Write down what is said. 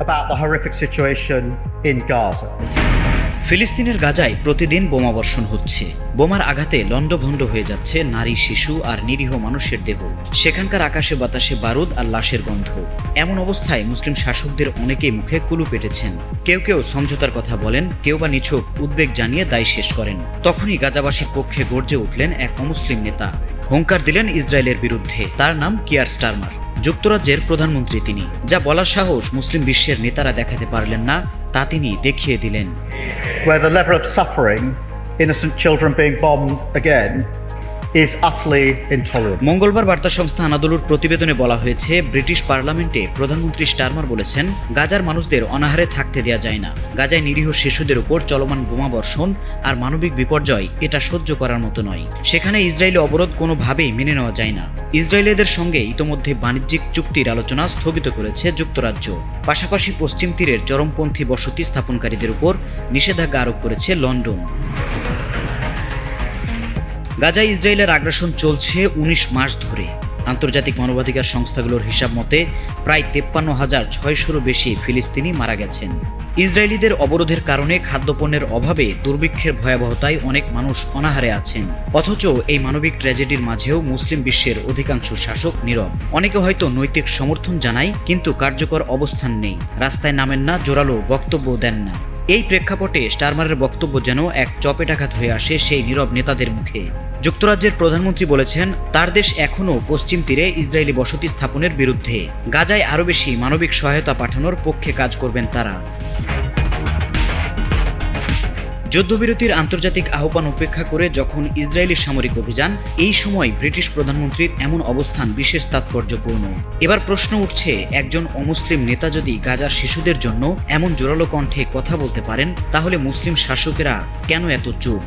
about the horrific situation in Gaza. ফিলিস্তিনের গাজায় প্রতিদিন বোমাবর্ষণ হচ্ছে। বোমার আঘাতে লণ্ডভণ্ড হয়ে যাচ্ছে নারী, শিশু আর নিরীহ মানুষের দেহ। সেখানকার আকাশে বাতাসে বারুদ আর লাশের গন্ধ। এমন অবস্থায় মুসলিম শাসকদের অনেকেই মুখে কুলু পেটেছেন। কেউ কেউ সমঝোতার কথা বলেন, কেউ বা নিছক উদ্বেগ জানিয়ে দায় শেষ করেন। তখনই গাজাবাসীর পক্ষে গর্জে উঠলেন এক অমুসলিম নেতা। হুঙ্কার দিলেন ইসরায়েলের বিরুদ্ধে। তার নাম কিয়ার স্টারমার। যুক্তরাজ্যের প্রধানমন্ত্রী তিনি। যা বলার সাহস মুসলিম বিশ্বের নেতারা দেখাতে পারলেন না, তা তিনি দেখিয়ে দিলেন। Where the level of suffering, innocent children being bombed again, is utterly intolerable. মঙ্গলবার বার্তা সংস্থা আনাদোলুর প্রতিবেদনে বলা হয়েছে, ব্রিটিশ পার্লামেন্টে প্রধানমন্ত্রী স্টারমার বলেছেন, গাজার মানুষদের অনাহারে থাকতে দেয়া যায় না। গাজায় নিরীহ শিশুদের উপর চলমান বোমাবর্ষণ আর মানবিক বিপর্যয় এটা সহ্য করার মতো নয়। সেখানে ইসরায়েলি অবরোধ কোনোভাবেই মেনে নেওয়া যায় না। ইসরায়েলিদের সঙ্গে ইতোমধ্যে বাণিজ্যিক চুক্তির আলোচনা স্থগিত করেছে যুক্তরাজ্য। পাশাপাশি পশ্চিম তীরের চরমপন্থী বসতি স্থাপনকারীদের উপর নিষেধাজ্ঞা আরোপ করেছে লন্ডন। গাজায় ইসরায়েলের আগ্রাসন চলছে ১৯ মাস ধরে। আন্তর্জাতিক মানবাধিকার সংস্থাগুলোর হিসাব মতে প্রায় ৫৩,৬০০-র বেশি ফিলিস্তিনি মারা গেছেন। ইসরায়েলিদের অবরোধের কারণে খাদ্যপণ্যের অভাবে দুর্ভিক্ষের ভয়াবহতায় অনেক মানুষ অনাহারে আছেন। অথচ এই মানবিক ট্র্যাজেডির মাঝেও মুসলিম বিশ্বের অধিকাংশ শাসক নীরব। অনেকে হয়তো নৈতিক সমর্থন জানায়, কিন্তু কার্যকর অবস্থান নেই। রাস্তায় নামেন না, জোরালো বক্তব্য দেন না। এই প্রেক্ষাপটে স্টারমারের বক্তব্য যেন এক চপেটাঘাত হয়ে আসে সেই নীরব নেতাদের মুখে। যুক্তরাজ্যের প্রধানমন্ত্রী বলেছেন, তার দেশ এখনও পশ্চিম তীরে ইসরায়েলি বসতি স্থাপনের বিরুদ্ধে। গাজায় আরও বেশি মানবিক সহায়তা পাঠানোর পক্ষে কাজ করবেন তারা। যুদ্ধবিরতির আন্তর্জাতিক আহ্বান উপেক্ষা করে যখন ইসরায়েলি সামরিক অভিযান, এই সময় ব্রিটিশ প্রধানমন্ত্রীর এমন অবস্থান বিশেষ তাৎপর্যপূর্ণ। এবার প্রশ্ন উঠছে, একজন অমুসলিম নেতা যদি গাজার শিশুদের জন্য এমন জোরালো কণ্ঠে কথা বলতে পারেন, তাহলে মুসলিম শাসকেরা কেন এত চুপ?